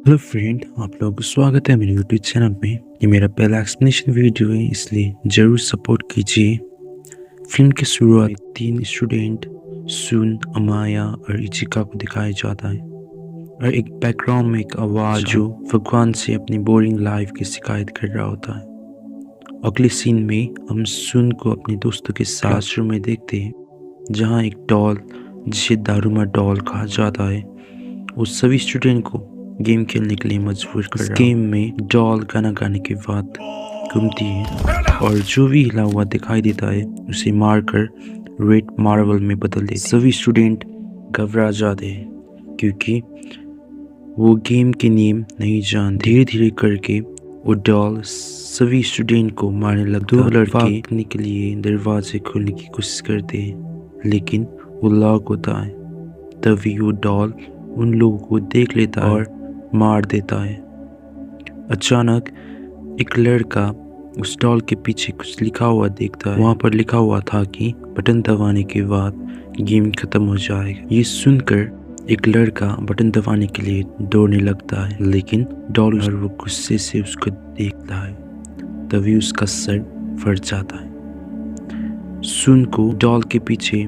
Hello friend, आप लोगों को स्वागत है मेरे यूट्यूब चैनल में। ये मेरा पहला एक्सप्लेनेशन वीडियो है, इसलिए ज़रूर सपोर्ट कीजिए। फिल्म की शुरुआत तीन स्टूडेंट सुन, अमाया और इचिका को दिखाया जाता है और एक बैकग्राउंड में एक आवाज़ जो भगवान से अपनी बोरिंग लाइफ की शिकायत कर रहा होता है। अगले सीन में हम सुन को अपने दोस्तों के साथ क्लासरूम में देखते हैं, जहाँ एक डॉल जिसे दारूमा डॉल कहा जाता है वो सभी स्टूडेंट को गेम खेलने के लिए मजबूर कर रहा है। गेम में डॉल गाना गाने के बाद घूमती है और जो भी हिला हुआ दिखाई देता है उसे मारकर रेड मार्बल में बदल देती है। सभी स्टूडेंट घबरा जाते हैं क्योंकि वो गेम के नियम नहीं जानते। धीरे धीरे करके वो डॉल सभी स्टूडेंट को मारने लगता है। दो लड़के भागने के लिए दरवाजे खोलने की कोशिश करते हैं, लेकिन वो लॉक होता है। तभी वो डॉल उन लोगों को देख लेता है और मार देता है। अचानक एक लड़का उस डॉल के पीछे कुछ लिखा हुआ देखता है। वहाँ पर लिखा हुआ था कि बटन दबाने के बाद गेम खत्म हो जाएगा। ये सुनकर एक लड़का बटन दबाने के लिए दौड़ने लगता है, लेकिन डॉल और वो गुस्से से उसको देखता है। तभी उसका सर फट जाता है। सुन को डॉल के पीछे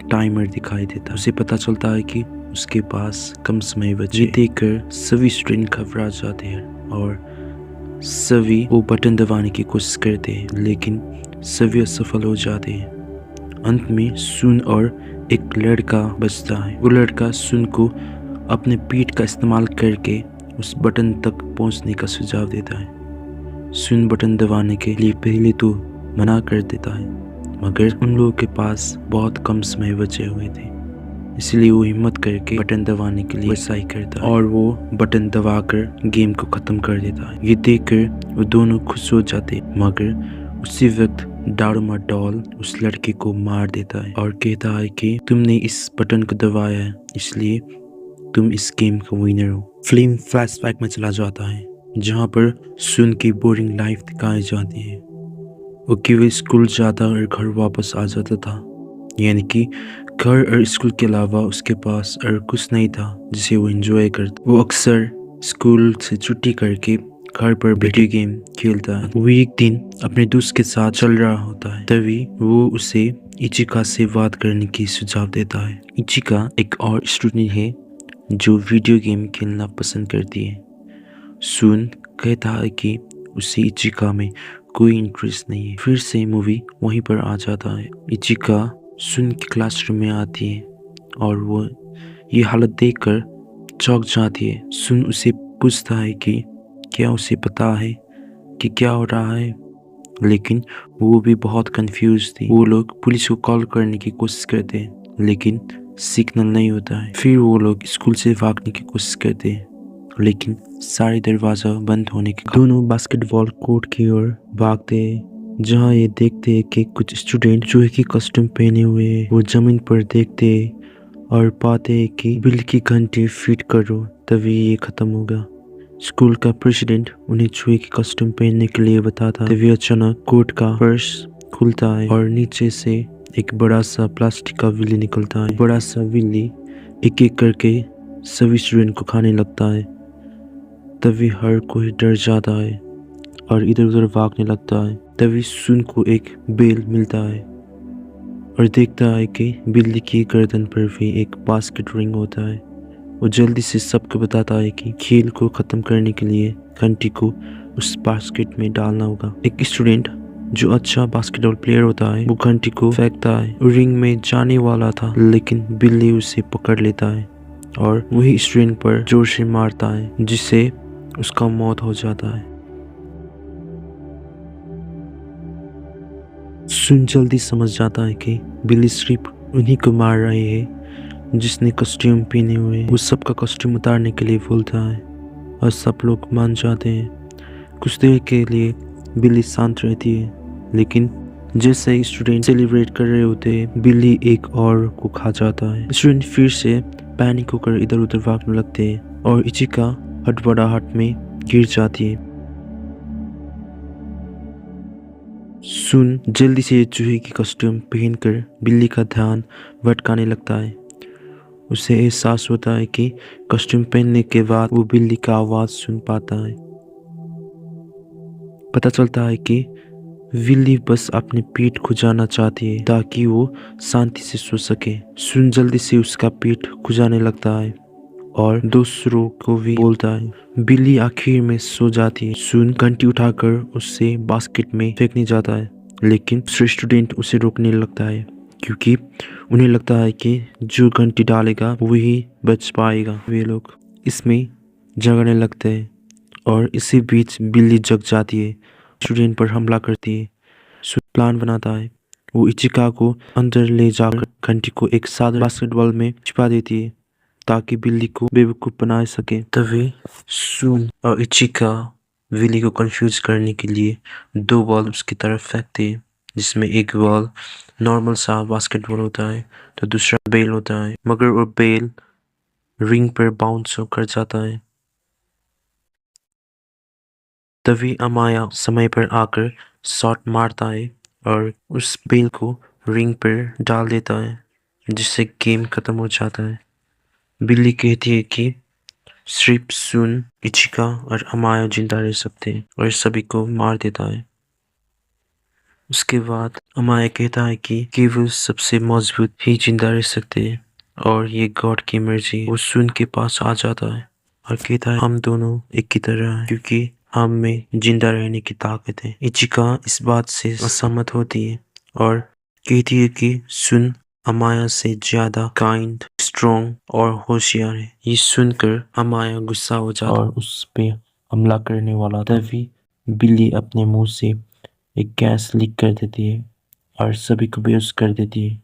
टाइमर दिखाई देता है। उसे पता चलता है कि उसके पास कम समय बचे। ये देखकर सभी स्टूडेंट घबरा जाते हैं और सभी वो बटन दबाने की कोशिश करते हैं, लेकिन सभी असफल हो जाते हैं। अंत में सुन और एक लड़का बचता है। वो लड़का सुन को अपने पीठ का इस्तेमाल करके उस बटन तक पहुंचने का सुझाव देता है। सुन बटन दबाने के लिए पहले तो मना कर देता है, मगर उन लोगों के पास बहुत कम समय बचे हुए थे, इसलिए वो हिम्मत करके बटन दबाने के लिए वैसा ही करता है और वो बटन दबाकर गेम को खत्म कर देता है। ये देखकर वो दोनों खुश हो जाते, मगर उसी वक्त दारूमा डॉल उस लड़के को मार देता है और कहता है कि तुमने इस बटन को दबाया है, इसलिए तुम इस गेम का विनर हो। फिल्म फ्लैशबैक में चला जाता है, जहाँ पर सुन की बोरिंग लाइफ दिखाई जाती है। वो केवल स्कूल जाता और घर वापस आ जाता था, यानी कि घर और स्कूल के अलावा उसके पास और कुछ नहीं था जिसे वो एंजॉय करता। वो अक्सर स्कूल से छुट्टी करके घर पर वीडियो गेम खेलता है। वो एक दिन अपने दोस्त के साथ चल रहा होता है, तभी वो उसे इचिका से बात करने की सुझाव देता है। इचिका एक और स्टूडेंट है जो वीडियो गेम खेलना पसंद करती है। सुन कहता है कि उसे इचिका में कोई इंटरेस्ट नहीं है। फिर से मूवी वहीं पर आ जाता है। इचिका सुन की क्लासरूम में आती है और वो ये हालत देखकर चौंक जाती है। सुन उसे पूछता है कि क्या उसे पता है कि क्या हो रहा है, लेकिन वो भी बहुत कंफ्यूज थी। वो लोग पुलिस को कॉल करने की कोशिश करते हैं, लेकिन सिग्नल नहीं होता है। फिर वो लोग स्कूल से भागने की कोशिश करते हैं, लेकिन सारे दरवाजा बंद होने के कारण दोनों बास्केटबॉल कोर्ट की ओर भागते हैं, जहाँ ये देखते हैं कि कुछ स्टूडेंट चूहे की कॉस्ट्यूम पहने हुए हैं। वो जमीन पर देखते हैं और पाते हैं कि बिल की घंटी फिट करो, तभी ये खत्म होगा। स्कूल का प्रेसिडेंट उन्हें चूहे की कॉस्ट्यूम पहनने के लिए बताता। तभी अचानक कोर्ट का फर्श खुलता है और नीचे से एक बड़ा सा प्लास्टिक का बिल्ली निकलता है। बड़ा सा बिल्ली एक एक करके सभी स्टूडेंट को खाने लगता है। तभी हर कोई डर जाता है और इधर उधर भागने लगता है। तभी सुन को एक बेल मिलता है और देखता है कि बिल्ली की गर्दन पर भी एक बास्केट रिंग होता है। वो जल्दी से सबको बताता है कि खेल को खत्म करने के लिए घंटी को उस बास्केट में डालना होगा। एक स्टूडेंट जो अच्छा बास्केटबॉल प्लेयर होता है वो घंटी को फेंकता है। रिंग में जाने वाला था, लेकिन बिल्ली उसे पकड़ लेता है और वही स्टूडेंट पर जोर से मारता है, जिससे उसका मौत हो जाता है। सुन जल्दी समझ जाता है कि बिल्ली सिर्फ उन्हीं को मार रही है जिसने कॉस्ट्यूम पहने हुए। वो सबका कॉस्ट्यूम उतारने के लिए बोलता है और सब लोग मान जाते हैं। कुछ देर के लिए बिल्ली शांत रहती है, लेकिन जैसे ही स्टूडेंट सेलिब्रेट कर रहे होते हैं, बिल्ली एक और को खा जाता है। स्टूडेंट फिर से पैनिक होकर इधर उधर भागने लगते हैं और इचिका हड़बड़ाहट में गिर जाती है। सुन जल्दी से चूहे की कॉस्ट्यूम पहनकर बिल्ली का ध्यान भटकाने लगता है। उसे एहसास होता है कि कॉस्ट्यूम पहनने के बाद वो बिल्ली का आवाज सुन पाता है। पता चलता है कि बिल्ली बस अपनी पीठ खुजाना चाहती है ताकि वो शांति से सो सके। सुन जल्दी से उसका पीठ खुजाने लगता है और दूसरों को भी बोलता है। बिल्ली आखिर में सो जाती है। सुन घंटी उठाकर उससे बास्केट में फेंकने जाता है, लेकिन दूसरे स्टूडेंट उसे रोकने लगता है क्योंकि उन्हें लगता है कि जो घंटी डालेगा वही बच पाएगा। वे लोग इसमें झगड़ने लगते हैं और इसी बीच बिल्ली जग जाती है, स्टूडेंट पर हमला करती है। सुन प्लान बनाता है। वो इचिका को अंदर ले जाकर घंटी को एक साधारण बास्केटबॉल में छिपा देती है ताकि बिल्ली को बेवकूफ बना सके। तभी सुन और इचिका बिल्ली को कंफ्यूज करने के लिए दो बॉल उसकी तरफ फेंकते हैं, जिसमें एक बॉल नॉर्मल सा बास्केटबॉल होता है तो दूसरा बेल होता है, मगर वो बेल रिंग पर बाउंस कर जाता है। तभी अमाया समय पर आकर शॉट मारता है और उस बेल को रिंग पर डाल देता है, जिससे गेम खत्म हो जाता है। बिल्ली कहती है कि सिर्फ सुन, इचिका और अमाया जिंदा रह सकते हैं और सभी को मार देता है। उसके बाद अमाया कहता है कि केवल सबसे मजबूत ही जिंदा रह सकते हैं और ये गॉड की मर्जी है। वो सुन के पास आ जाता है और कहता है हम दोनों एक की तरह हैं क्योंकि हम में जिंदा रहने की ताकत है। इचिका इस बात से असहमत होती है और कहती है कि सुन अमाया से ज्यादा काइंड, स्ट्रॉन्ग और होशियार है। ये सुनकर अमाया गुस्सा हो जाता और उस पे हमला करने वाला। तभी बिल्ली अपने मुंह से एक गैस लीक कर देती है और सभी को बेहोश कर देती है।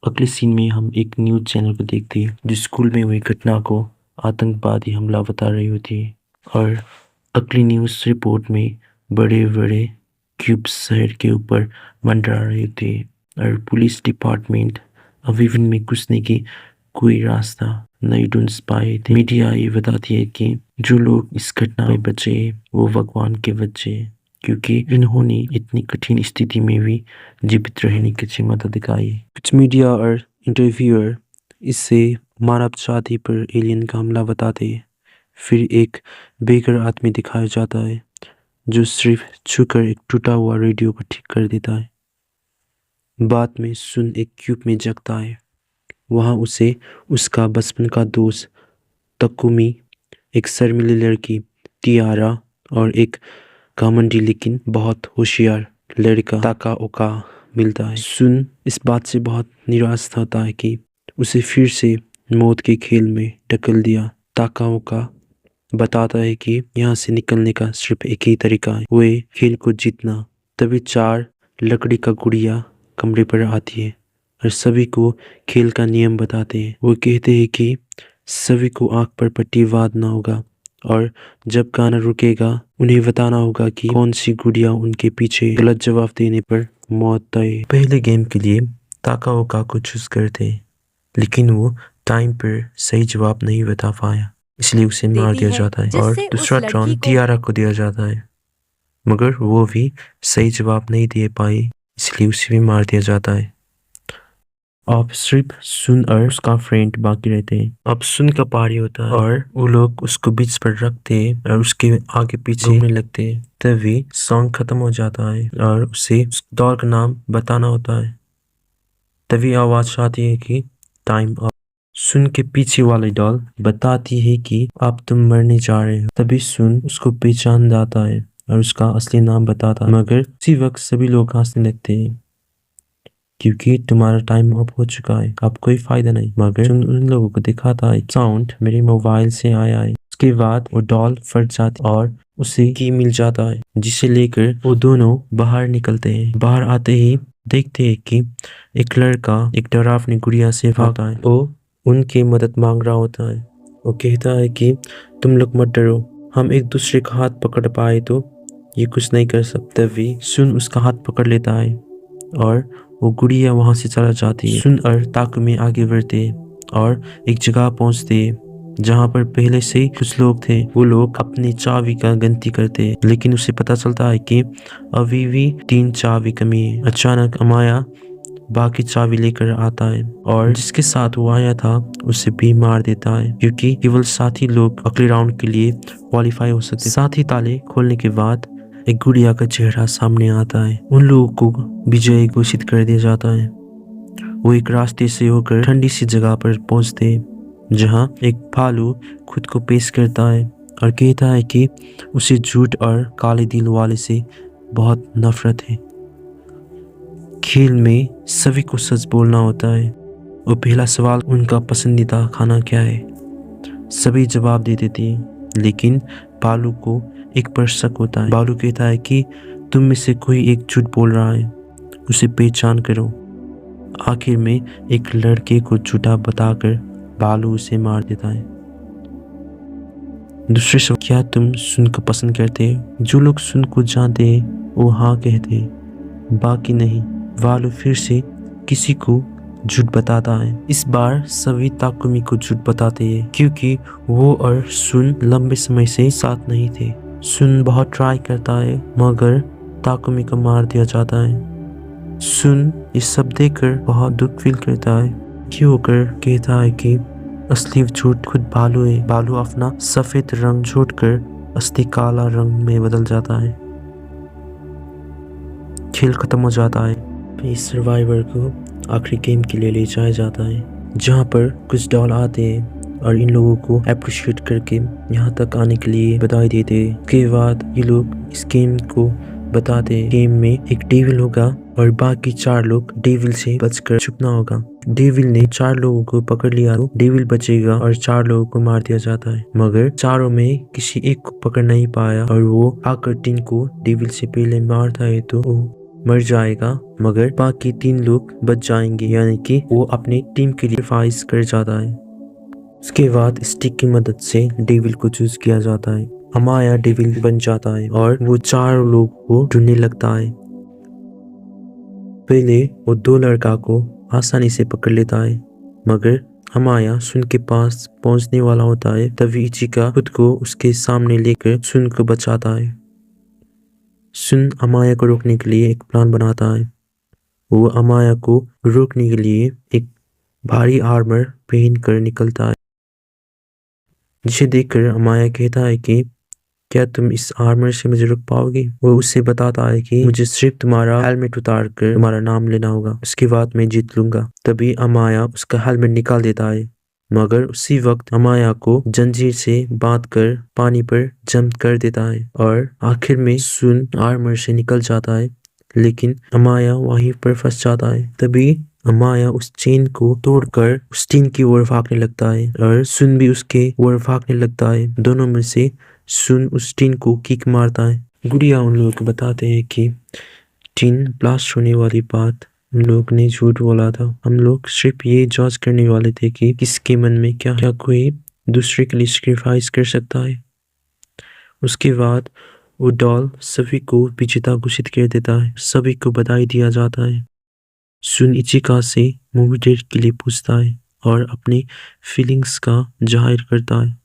अगले सीन में हम एक न्यूज़ चैनल को देखते हैं जो स्कूल में हुई घटना को आतंकवादी हमला बता रही होती है और अगली न्यूज़ रिपोर्ट में बड़े बड़े क्यूब शहर के ऊपर मंडरा रहे होते हैं और पुलिस डिपार्टमेंट अभी इनमें घुसने की कोई रास्ता नहीं ढूंढ पाए थे। मीडिया ये बताती है कि जो लोग इस घटना में बचे वो भगवान के बच्चे हैं क्योंकि इन्होंने इतनी कठिन स्थिति में भी जीवित रहने की क्षमता दिखाई। कुछ मीडिया और इंटरव्यूअर इससे मानव जाति पर एलियन का हमला बताते हैं। फिर एक बेघर आदमी दिखाया जाता है जो सिर्फ छूकर एक टूटा हुआ रेडियो को ठीक कर देता है। बाद में सुन एक क्यूब में जगता है। वहाँ उसे उसका बचपन का दोस्त तकुमी, एक शर्मीली लड़की तियारा और एक घमंडी लेकिन बहुत होशियार लड़का ताकाओका मिलता है। सुन इस बात से बहुत निराश होता है कि उसे फिर से मौत के खेल में ढकेल दिया। ताकाओका बताता है कि यहाँ से निकलने का सिर्फ एक ही तरीका है, वो है खेल को जीतना। तभी चार लकड़ी का गुड़िया कमरे पर आती है और सभी को खेल का नियम बताते हैं। वो कहते हैं कि सभी को आंख पर पट्टी बांधना होगा और जब गाना रुकेगा उन्हें बताना होगा कि कौन सी गुड़िया उनके पीछे गलत जवाब देने पर मौत तय। पहले गेम के लिए ताकाओका को चूज करते, लेकिन वो टाइम पर सही जवाब नहीं बता पाया, इसलिए उसे मार दिया जाता है और दूसरा राउंड तियारा को दिया जाता है, मगर वो भी सही जवाब नहीं दे पाई, इसलिए उसे भी मार दिया जाता है। अब सिर्फ सुन और उसका फ्रेंड बाकी रहते हैं। अब सुन का पारी होता है और वो लोग उसको बीच पर रखते हैं और उसके आगे पीछे घूमने लगते हैं। तभी सॉन्ग खत्म हो जाता है और उसे उस दौर का नाम बताना होता है। तभी आवाज आती है कि टाइम अप। सुन के पीछे वाले डॉल बताती है कि अब तुम मरने जा रहे हो। तभी सुन उसको पहचान जाता है और उसका असली नाम बताता है, मगर उसी वक्त सभी लोग हंसने लगते हैं क्योंकि तुम्हारा टाइम अप हो चुका है, अब कोई फायदा नहीं। मगर उन लोगों को दिखाता है साउंड मेरे मोबाइल से आया है। उसके बाद वो डॉल फट जाती और उसे की मिल जाता है, जिसे लेकर वो दोनों बाहर निकलते हैं। बाहर आते ही देखते हैं कि एक लड़का एक डरावनी गुड़िया से भागता है। वो उनकी मदद मांग रहा होता है। वो कहता है कि तुम लोग मत डरो, हम एक दूसरे का हाथ पकड़ पाए तो ये कुछ नहीं कर सकते। तभी सुन उसका हाथ पकड़ लेता है और वो गुड़िया वहां से चला जाती है। सुन और ताकुमी आगे बढ़ते और एक जगह पहुंचते जहां पर पहले से ही कुछ लोग थे। वो लोग अपनी चाबी का गिनती करते, लेकिन उसे पता चलता है कि अभी भी 3 चाबी कमी है। अचानक अमाया बाकी चाबी लेकर आता है और जिसके साथ वो आया था उसे भी मार देता है, क्योंकि केवल 7 ही लोग अगले राउंड के लिए क्वालिफाई हो सकते। 7 ही ताले खोलने के बाद एक गुड़िया का चेहरा सामने आता है। उन लोगों को विजय घोषित कर दिया जाता है। वो एक रास्ते से होकर ठंडी सी जगह पर पहुंचते, जहां एक भालू खुद को पेश करता है और कहता है कि उसे झूठ और काले दिल वाले से बहुत नफरत है। खेल में सभी को सच बोलना होता है और पहला सवाल उनका पसंदीदा खाना क्या है। सभी जवाब दे देते हैं, लेकिन भालू को एक पर शक होता है। भालू कहता है कि तुम में से कोई एक झूठ बोल रहा है, उसे पहचान करो। आखिर में एक लड़के को झूठा बताकर भालू उसे मार देता है। दूसरे सवाल, क्या तुम सुन को पसंद करते हो? जो लोग सुन को जानते हैं वो हाँ कहते हैं, बाकी नहीं। भालू फिर से किसी को झूठ बताता है। इस बार सभी ताकुमी को झूठ बताते हैं, क्योंकि वो और सुन लंबे समय से साथ नहीं थे। सुन बहुत ट्राई करता है, मगर ताकुमी को मार दिया जाता है। सुन ये सब देखकर बहुत दुख फील करता है, क्यों होकर कहता है कि असली झूठ खुद भालू है। भालू अपना सफेद रंग छोड़कर असली काला रंग में बदल जाता है। खेल खत्म हो जाता है। इस सर्वाइवर को आखिरी गेम के लिए ले जाया जाता है, जहाँ पर कुछ डॉल आते हैं और इन लोगों को अप्रिशिएट करके यहाँ तक आने के लिए बधाई देते हैं। उसके बाद ये लोग इस गेम को बताते हैं। गेम में एक डेविल होगा और बाकी 4 लोग डेविल से बचकर छुपना होगा। डेविल ने 4 लोगों को पकड़ लिया तो डेविल बचेगा और 4 लोगों को मार दिया जाता है, मगर चारों में किसी एक को पकड़ नहीं पाया और वो आकर 3 को डेविल से पहले मारता है तो वो मर जाएगा, मगर बाकी 3 लोग बच जाएंगे, यानी कि वो अपनी टीम के लिए सैक्रिफाइस कर जाता है। उसके बाद स्टिक की मदद से डेविल को चूज किया जाता है। अमाया डेविल बन जाता है और वो 4 लोग को ढूंढने लगता है। पहले वो 2 लड़का को आसानी से पकड़ लेता है, मगर अमाया सुन के पास पहुंचने वाला होता है तभी इचिका खुद को उसके सामने लेकर सुन को बचाता है। सुन अमाया को रोकने के लिए एक प्लान बनाता है। वो अमाया को रोकने के लिए एक भारी आर्मर पहन कर निकलता है, जिसे देखकर अमाया कहता है कि क्या तुम इस आर्मर से मुझे रोक पाओगे? वो उससे बताता है कि मुझे सिर्फ तुम्हारा हेलमेट उतार कर तुम्हारा नाम लेना होगा, उसके बाद मैं जीत लूंगा। तभी अमाया उसका हेलमेट निकाल देता है, मगर उसी वक्त अमाया को जंजीर से बांध कर पानी पर जंप कर देता है और आखिर में सुन आर्मर से निकल जाता है, लेकिन अमाया वहीं पर फंस जाता है। तभी अमाया उस चेन को तोड़कर उस टीन की ओर भागने लगता है और सुन भी उसके ओर भागने लगता है। दोनों में से सुन उस टीन को किक मारता है। गुड़िया उन लोगों को बताते हैं कि टीन ब्लास्ट होने वाली बात हम लोग ने झूठ बोला था। हम लोग सिर्फ ये जांच करने वाले थे कि किसके मन में क्या कोई दूसरे के लिए सैक्रिफाइस कर सकता है। उसके बाद वो डॉल सभी को विजेता घोषित कर देता है। सभी को बधाई दिया जाता है। सुन इचिका से मूवी डेट के लिए पूछता है और अपनी फीलिंग्स का जाहिर करता है।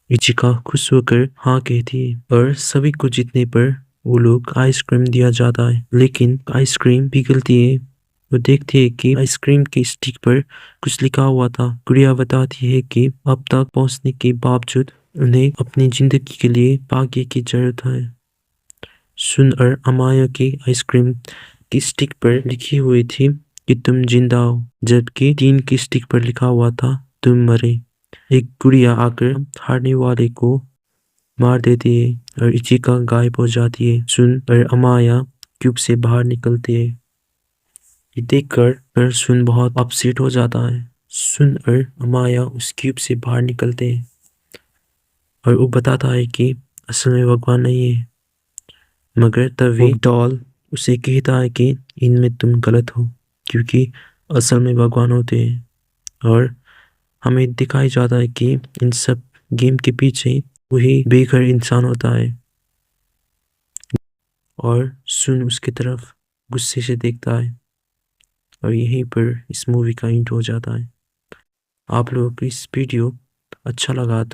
इचिका खुश होकर हाँ कहती है और सभी को जीतने पर वो लोग आइसक्रीम दिया जाता है, लेकिन आइसक्रीम पिघलती है। वो देखती है कि आइसक्रीम के स्टिक पर कुछ लिखा हुआ था। गुड़िया बताती है कि अब तक पहुंचने के बावजूद उन्हें अपनी जिंदगी के लिए भाग्य की जरूरत है। सुन और अमाया की आइसक्रीम की स्टिक पर लिखी हुई थी कि तुम जिंदा हो, जबकि टीन की स्टिक पर लिखा हुआ था तुम मरे। एक गुड़िया आकर हारने वाले को मार देती है और इचिका गायब हो जाती है। सुन और अमाया क्यूब से बाहर निकलते हैं। ये देखकर सुन बहुत अपसेट हो जाता है। सुन और अमाया उस क्यूब से बाहर निकलते हैं और वो बताता है कि असल में भगवान नहीं है, मगर तभी डॉल उसे कहता है कि इनमें तुम गलत हो, क्योंकि असल में भगवान होते हैं। और हमें दिखाई जाता है कि इन सब गेम के पीछे वही बेघर इंसान होता है। और सुन उसकी तरफ गुस्से से देखता है और यहीं पर इस मूवी का एंड हो जाता है। आप लोगों को इस वीडियो अच्छा लगा तो